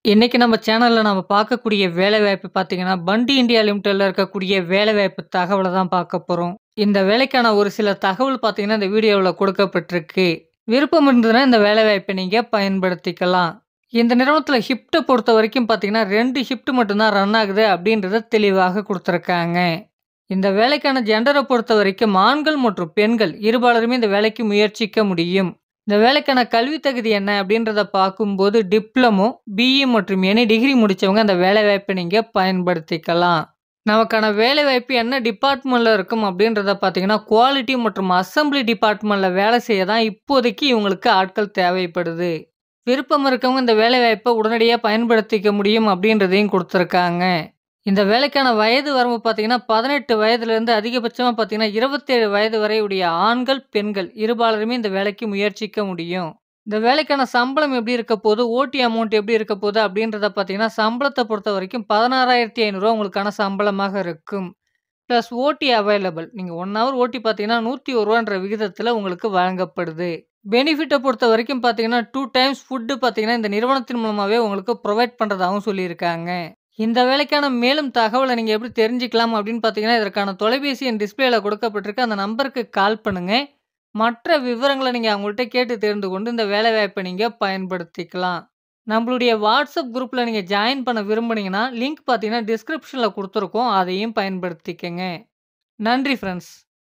இன்னைக்கு நம்ம சேனல்ல நம்ம பார்க்கக்கூடிய வேலைவாய்ப்பு பார்த்தீங்கன்னா, பண்டி இந்தியா லிமிடெட்ல இருக்கக்கூடிய வேலைவாய்ப்பு தகவல தான் பார்க்க போறோம். இந்த வேலைக்கான ஒரு சில தகவல் பார்த்தீங்கன்னா, இந்த வீடியோவுல கொடுக்கப்பட்டிருக்கு. விருப்பம் இருந்ததுன்னா இந்த வேலைவாய்ப்பை நீங்க பயன்படுத்திக்கலாம். இந்த நிறுவனத்தில ஷிஃப்ட்ட பொறுத்தவரைக்கும் பார்த்தீங்கன்னா, 2 ஷிஃப்ட் மட்டும் தான் ரன் ஆகுது அப்படின்றத தெளிவாக குடுத்துருக்காங்க. இந்த வேலைக்கான ஜெண்டர பொறுத்தவரைக்கும் ஆண்கள் மற்றும் பெண்கள் இருபாலருமே இந்த வேலைக்கு முயற்சிக்க முடியும். இந்த வேலைக்கான கல்வி தகுதி என்ன அப்படின்றத பார்க்கும்போது டிப்ளமோ, பிஇ மற்றும் எனி டிகிரி முடிச்சவங்க அந்த வேலைவாய்ப்பை நீங்க பயன்படுத்திக்கலாம். நமக்கான வேலைவாய்ப்பு என்ன டிபார்ட்மெண்ட்ல இருக்கும் அப்படின்றத பார்த்தீங்கன்னா, குவாலிட்டி மற்றும் அசெம்பிளி டிபார்ட்மெண்ட்ல வேலை செய்ய தான் இப்போதைக்கு இவங்களுக்கு ஆட்கள் தேவைப்படுது. விருப்பம் இருக்கவங்க இந்த வேலைவாய்ப்பை உடனடியா பயன்படுத்திக்க முடியும் அப்படின்றதையும் குடுத்துருக்காங்க. இந்த வேலைக்கான வயது வரம்பு பார்த்தீங்கன்னா, 18 வயதிலிருந்து அதிகபட்சமா பார்த்தீங்கன்னா, 27 வயது வரை உடைய ஆண்கள், பெண்கள் இருபாலருமே இந்த வேலைக்கு முயற்சிக்க முடியும். இந்த வேலைக்கான சம்பளம் எப்படி இருக்க போது, ஓடி அமௌண்ட் எப்படி இருக்க போது அப்படின்றத பார்த்தீங்கன்னா, சம்பளத்த பொறுத்தவரைக்கும் ரூ. 16,500 உங்களுக்கான சம்பளமாக இருக்கும். பிளஸ் ஓடி அவைலபிள். நீங்க 1 ஹவர் ஓடி பார்த்தீங்கன்னா, ரூ. 101ன்ற விகிதத்தில உங்களுக்கு வழங்கப்படுது. பெனிஃபிட்ட பொறுத்தவரைக்கும் பார்த்தீங்கன்னா, 2 டைம்ஸ் ஃபுட் பார்த்தீங்கன்னா, இந்த நிறுவனத்தின் மூலமாவே உங்களுக்கு புரொவைட் பண்றதாவும் சொல்லியிருக்காங்க. இந்த வேலைக்கான மேலும் தகவல நீங்க எப்படி தெரிஞ்சுக்கலாம் அப்படின்னு பார்த்தீங்கன்னா, இதற்கான தொலைபேசி எண் டிஸ்ப்ளேல கொடுக்கப்பட்டிருக்கு. அந்த நம்பருக்கு கால் பண்ணுங்க. மற்ற விவரங்கள நீங்க அவங்கள்ட்ட கேட்டு தெரிந்து கொண்டு இந்த வேலைவாய்ப்பை நீங்க பயன்படுத்திக்கலாம். நம்மளுடைய வாட்ஸ்அப் குரூப்ல நீங்க ஜாயின் பண்ண விரும்புனீங்கன்னா, லிங்க் பார்த்தீங்கன்னா டிஸ்கிரிப்ஷன்ல குடுத்துருக்கோம். அதையும் பயன்படுத்திக்கங்க. நன்றி ஃபிரெண்ட்ஸ்.